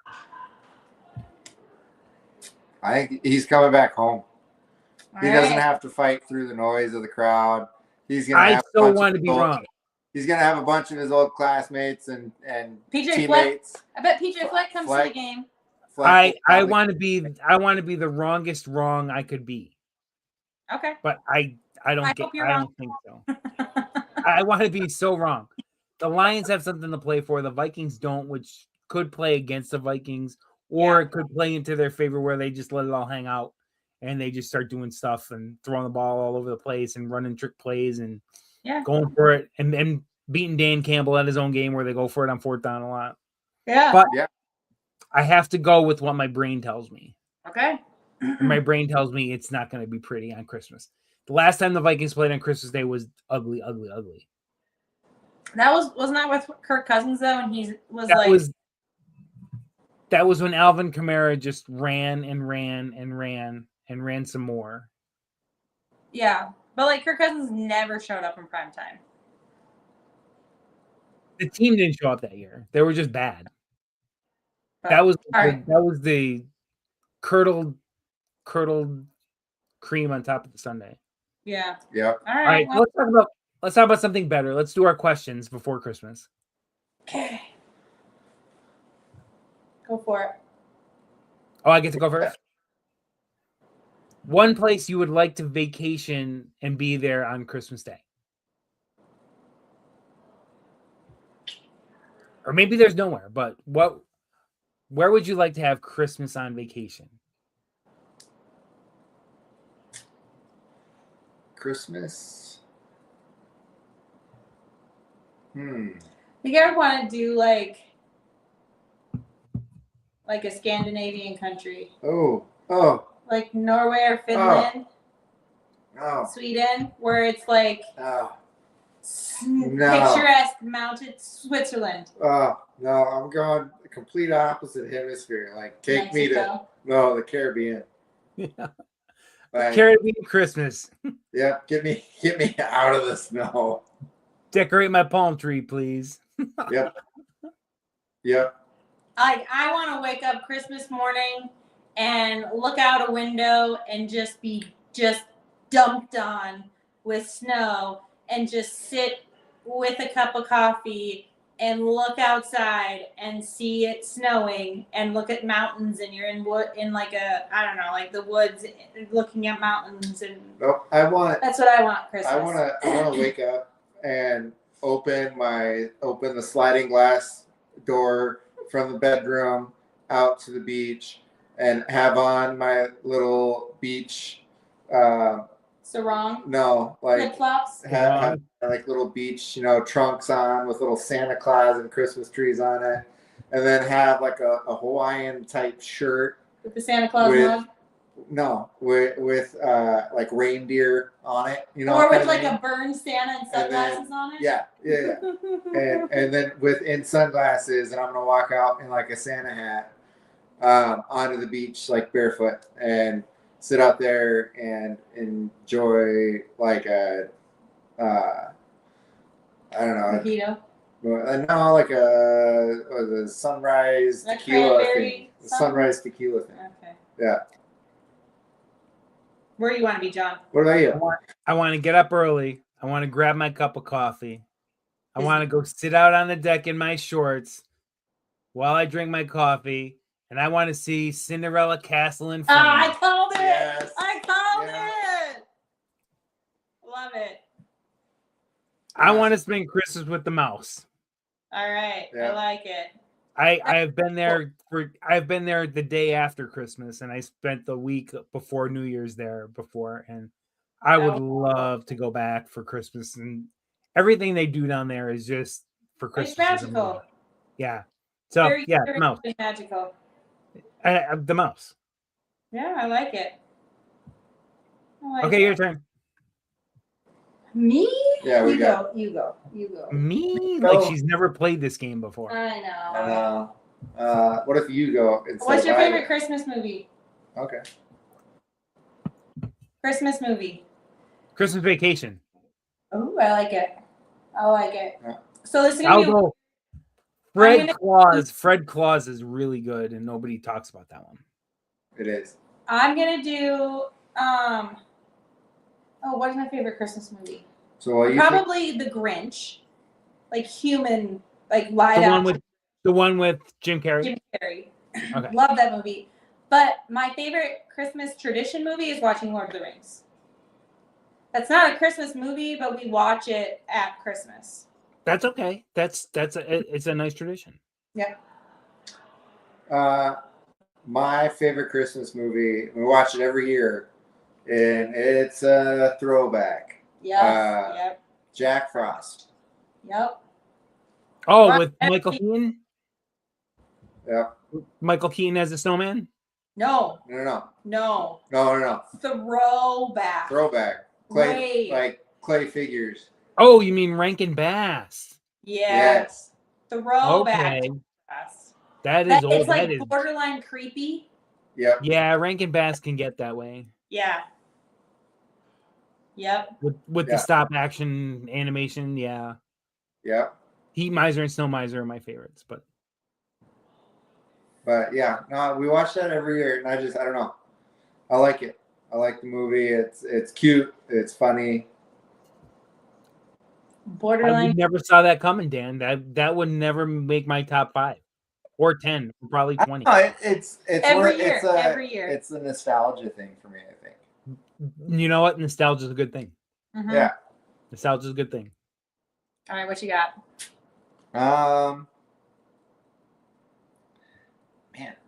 I think he's coming back home. He doesn't have to fight through the noise of the crowd. He's going to have I still want to be wrong. He's going to have a bunch of his old classmates and PJ teammates. Fleck. I bet PJ Fleck comes to the game. I want to be the wrongest wrong I could be. Okay. But I don't think so. I want to be so wrong. The Lions have something to play for. The Vikings don't, which could play against the Vikings, or it could play into their favor where they just let it all hang out and they just start doing stuff and throwing the ball all over the place and running trick plays and going for it and beating Dan Campbell at his own game where they go for it on 4th down a lot. Yeah. But I have to go with what my brain tells me. Okay. My brain tells me it's not going to be pretty on Christmas. The last time the Vikings played on Christmas Day was ugly, ugly, ugly. That wasn't that with Kirk Cousins though, and that was when Alvin Kamara just ran and ran and ran and ran some more. Yeah, but like Kirk Cousins never showed up in prime time. The team didn't show up that year; they were just bad. That was the curdled cream on top of the sundae. Yeah. Yeah. All right. Let's talk about let's talk about something better. Let's do our questions before Christmas. Okay. Go for it. Oh, I get to go first? One place you would like to vacation and be there on Christmas Day. Or maybe there's nowhere, but where would you like to have Christmas on vacation? Christmas. You ever want to do like a Scandinavian country? Oh. Like Norway or Finland? Oh. Sweden, where it's like No. picturesque mounted Switzerland. Oh, no, I'm going the complete opposite hemisphere. Like, take me to Mexico. the Caribbean. Yeah. Like, Caribbean Christmas. yeah, get me out of the snow. Decorate my palm tree, please. Yep. I want to wake up Christmas morning and look out a window and just be dumped on with snow and just sit with a cup of coffee and look outside and see it snowing and look at mountains, and you're in like the woods looking at mountains. And Nope. that's what I want Christmas. I want to wake up and open the sliding glass door from the bedroom out to the beach and have on my little beach sarong. No, like flip flops. Have like little beach, trunks on with little Santa Claus and Christmas trees on it, and then have like a Hawaiian type shirt With the Santa Claus mug. No, with like reindeer on it, or with like a burned Santa and sunglasses on it. Yeah. and then in sunglasses, and I'm gonna walk out in like a Santa hat onto the beach like barefoot and sit out there and enjoy like a I don't know. Mojito. No, like a sunrise tequila thing. The sunrise tequila thing. Okay. Yeah. Where do you want to be, John? What about you? I want to get up early. I want to grab my cup of coffee. I want to go sit out on the deck in my shorts while I drink my coffee. And I want to see Cinderella Castle in Flames. I called it. Yes. I called it. Love it. I want to spend Christmas with the mouse. All right. Yeah. I like it. I've been there the day after Christmas, and I spent the week before New Year's there before, and I would love to go back for Christmas, and everything they do down there is just for Christmas. It's magical. Yeah. So very, the mouse. Magical. The mouse. Yeah, I like it. Okay, your turn. Me? Yeah, you go. Me? Go. Like she's never played this game before. I know. What if you go? What's your favorite Christmas movie? Okay. Christmas movie. Christmas Vacation. Oh, I like it. Yeah. So listen I'll to go. Fred Claus is really good, and nobody talks about that one. It is. I'm gonna do what is my favorite Christmas movie? So what you probably The Grinch, like human, like live action. The one with Jim Carrey. Jim Carrey. Okay. Love that movie. But my favorite Christmas tradition movie is watching Lord of the Rings. That's not a Christmas movie, but we watch it at Christmas. That's okay. It's a nice tradition. Yeah. My favorite Christmas movie. We watch it every year, and it's a throwback. Yep. Jack Frost. Yep. Oh, with Michael Keaton. Yep. Michael Keaton as a snowman. No. Throwback. Clay figures. Oh, you mean Rankin Bass? Yes. Throwback. Okay. That is old. It's like borderline creepy. Yep. Yeah, Rankin Bass can get that way. Yeah. Yep. With the stop action animation, yeah. Yep. Heat Miser and Snow Miser are my favorites, but yeah, no, we watch that every year, and I don't know. I like it. I like the movie. It's cute. It's funny. Borderline. never saw that coming, Dan. That would never make my top 5 or 10, probably 20. It's Every year. It's a nostalgia thing for me, I think. You know what? Nostalgia is a good thing. Mm-hmm. Yeah. Nostalgia is a good thing. All right, what you got? Man,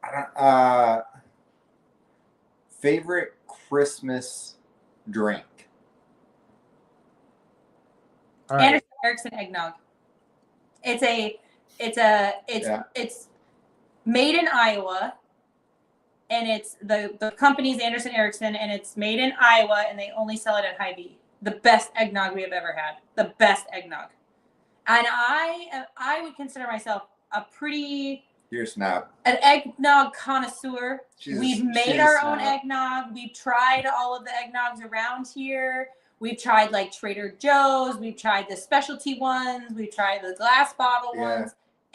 I don't. Favorite Christmas drink. All right. Anderson Erickson eggnog. It's made in Iowa, and it's the company's Anderson Erickson, and it's made in Iowa, and they only sell it at Hy-Vee. The best eggnog we have ever had. The best eggnog. And I would consider myself a pretty You're a snob. An eggnog connoisseur. We've made our own snob. eggnog. We've tried all of the eggnogs around here. We've tried like Trader Joe's. We've tried the specialty ones. We've tried the glass bottle ones.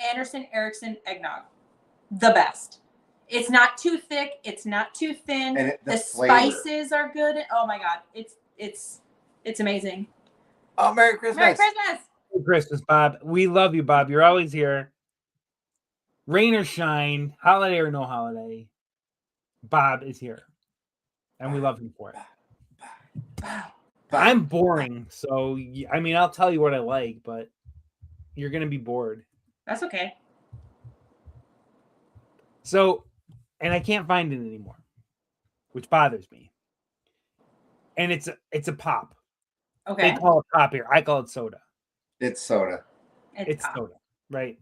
Anderson Erickson eggnog. The best. It's not too thick. It's not too thin. And the spices are good. Oh my God. It's amazing. Oh, Merry Christmas. Merry Christmas. Merry Christmas, Bob. We love you, Bob. You're always here. Rain or shine, holiday or no holiday, Bob is here. And we love him for it. I'm boring, so I mean, I'll tell you what I like, but you're going to be bored. That's okay. So, and I can't find it anymore, which bothers me. And it's a pop. Okay. They call it pop here. I call it soda. It's soda. It's soda, right?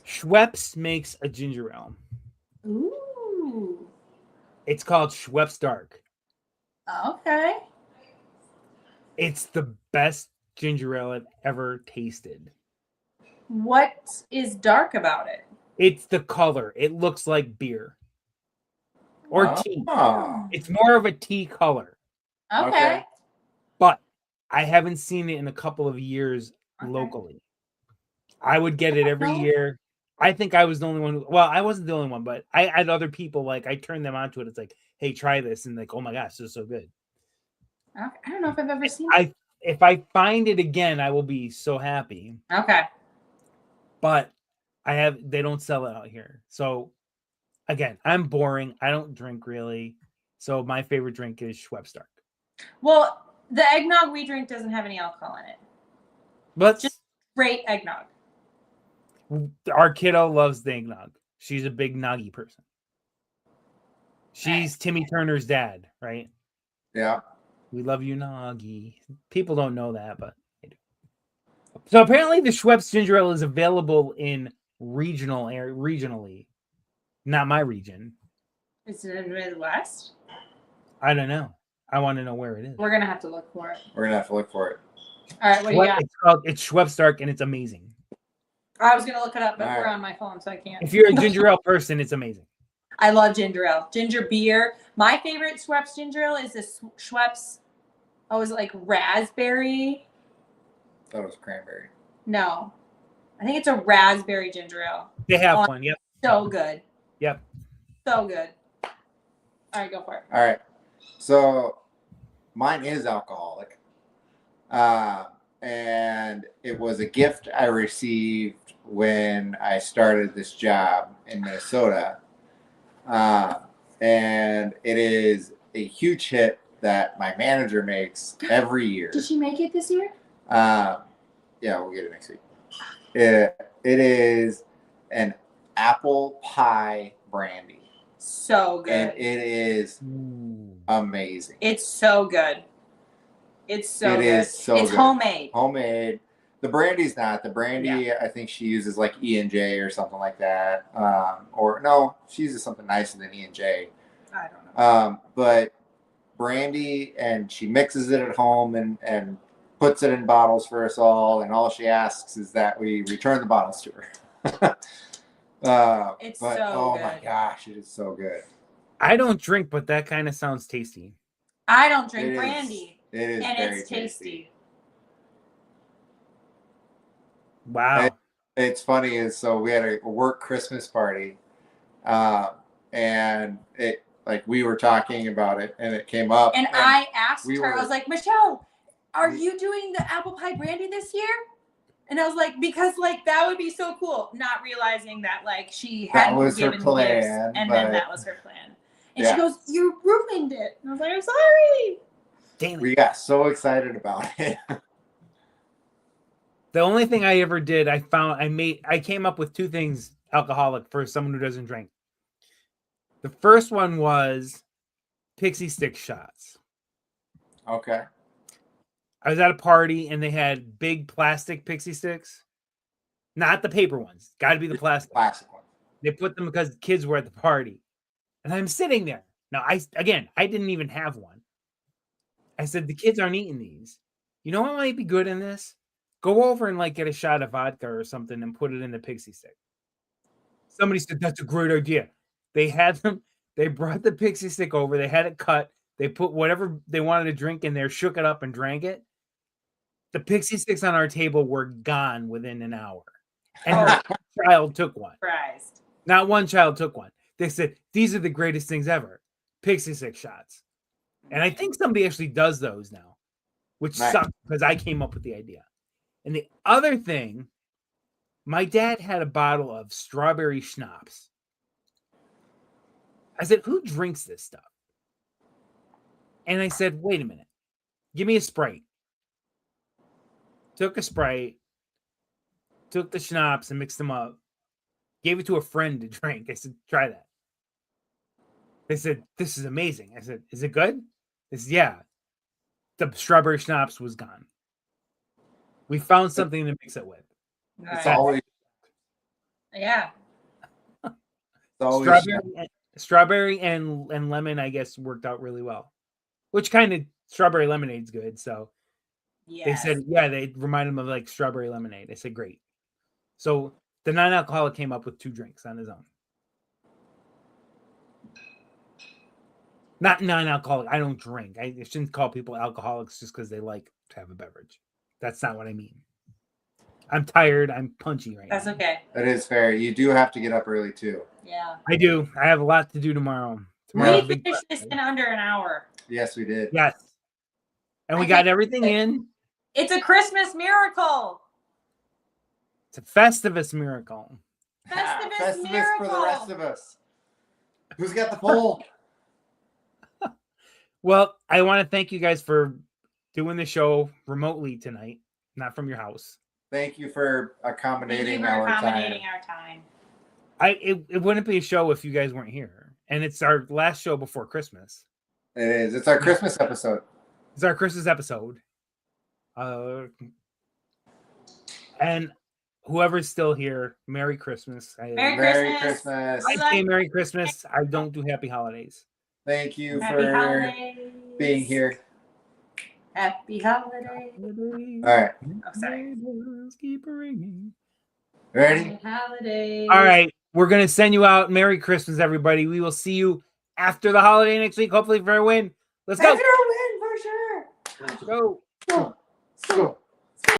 Schweppes makes a ginger ale. Ooh. It's called Schweppes Dark. Okay. It's the best ginger ale I've ever tasted. What is dark about it? It's the color. It looks like beer. Or tea. It's more of a tea color. Okay. But I haven't seen it in a couple of years locally. I would get it every year. I think I was the only one. Well, I wasn't the only one, but I had other people, like, I turned them onto it. It's like, hey, try this. And like, oh my gosh, this is so good. I don't know if I've ever seen it. If I find it again, I will be so happy. Okay. But they don't sell it out here. So again, I'm boring. I don't drink really. So my favorite drink is Schweppes Dark. Well, the eggnog we drink doesn't have any alcohol in it. But just straight eggnog. Our kiddo loves the eggnog. She's a big noggy person. She's Timmy Turner's dad, right? Yeah. We love you, Noggy. People don't know that, but they do. So apparently the Schweppes ginger ale is available in regionally. Not my region. Is it in the Midwest? I don't know. I want to know where it is. We're going to have to look for it. We're going to have to look for it. All right, what do you got? It's Schweppes Dark, and it's amazing. I was going to look it up, but we're on my phone, so I can't. If you're a ginger ale person, it's amazing. I love ginger ale. Ginger beer. My favorite Schweppes ginger ale is this Schweppes. Oh, is it like raspberry? I thought it was cranberry. No. I think it's a raspberry ginger ale. They have one, yep. So good. Yep. So good. All right, go for it. All right. So mine is alcoholic. And it was a gift I received when I started this job in Minnesota. And it is a huge hit that my manager makes every year. Did she make it this year? Yeah, we'll get it next week. It is an apple pie brandy. So good. And it is amazing. It's so good. It's so good. It's good. Homemade. Homemade. The brandy's not. The brandy, I think she uses like E&J or something like that. Or no, she uses something nicer than E&J. I don't know. But brandy, and she mixes it at home and puts it in bottles for us all. And all she asks is that we return the bottles to her. It's but, so good. My gosh, it is so good. I don't drink, but that kind of sounds tasty. I don't drink brandy. It is and very it's tasty. Wow. It's funny is so we had a work Christmas party, and it like we were talking about it and it came up. And I asked her, I was like, Michelle, are you doing the apple pie brandy this year? And I was like, because like that would be so cool. Not realizing that like she had given plan, gifts, and then that was her plan. And Yeah. she goes, "You ruined it." And I was like, "I'm sorry." Damn it. We got so excited about it. The only thing I ever did, I came up with two things alcoholic for someone who doesn't drink. The first one was pixie stick shots. Okay. I was at a party and they had big plastic pixie sticks. Not the paper ones. Got to be the plastic. Plastic one. They put them because kids were at the party. And I'm sitting there. Now, I didn't even have one. I said, the kids aren't eating these. You know what might be good in this? Go over and like get a shot of vodka or something and put it in the pixie stick. Somebody said, that's a great idea. They had them. They brought the pixie stick over. They had it cut. They put whatever they wanted to drink in there, shook it up and drank it. The pixie sticks on our table were gone within an hour. And not one child took one. Surprised. Not one child took one. They said, these are the greatest things ever. Pixie stick shots. And I think somebody actually does those now, which sucks because I came up with the idea. And the other thing, my dad had a bottle of strawberry schnapps. I said, who drinks this stuff? And I said, wait a minute. Give me a Sprite. Took a Sprite, took the schnapps and mixed them up. Gave it to a friend to drink. I said, try that. They said, this is amazing. I said, is it good? They said, yeah. The strawberry schnapps was gone. We found something to mix it with. It's always, yeah. it's always Strawberry and lemon, I guess, worked out really well. Which kind of strawberry lemonade's good. So Yes. they said, yeah, they reminded them of like strawberry lemonade. I said, great. So the non-alcoholic came up with 2 drinks on his own. Not non-alcoholic. I don't drink. I shouldn't call people alcoholics just because they like to have a beverage. That's not what I mean. I'm tired. I'm punchy right now. That's okay. That is fair. You do have to get up early too. Yeah. I do. I have a lot to do tomorrow. We finished this in under an hour. Yes, we did. Yes. And we got everything in. It's a Christmas miracle. It's a Festivus miracle. Festivus miracle. For the rest of us. Who's got the poll? Well, I want to thank you guys for doing the show remotely tonight, not from your house. Thank you for accommodating, our time. It wouldn't be a show if you guys weren't here. And it's our last show before Christmas. It is. It's our Christmas episode. It's our Christmas episode. And whoever's still here, Merry Christmas. Merry Christmas. I say Merry Christmas. I don't do Happy Holidays. Thank you Happy for holidays. being here. Happy holidays. All right. Oh, sorry. Keep ringing. Ready? Happy holidays. All right. We're going to send you out. Merry Christmas, everybody. We will see you after the holiday next week, hopefully for a win. Let's go. After a win, for sure. Let's go. Go.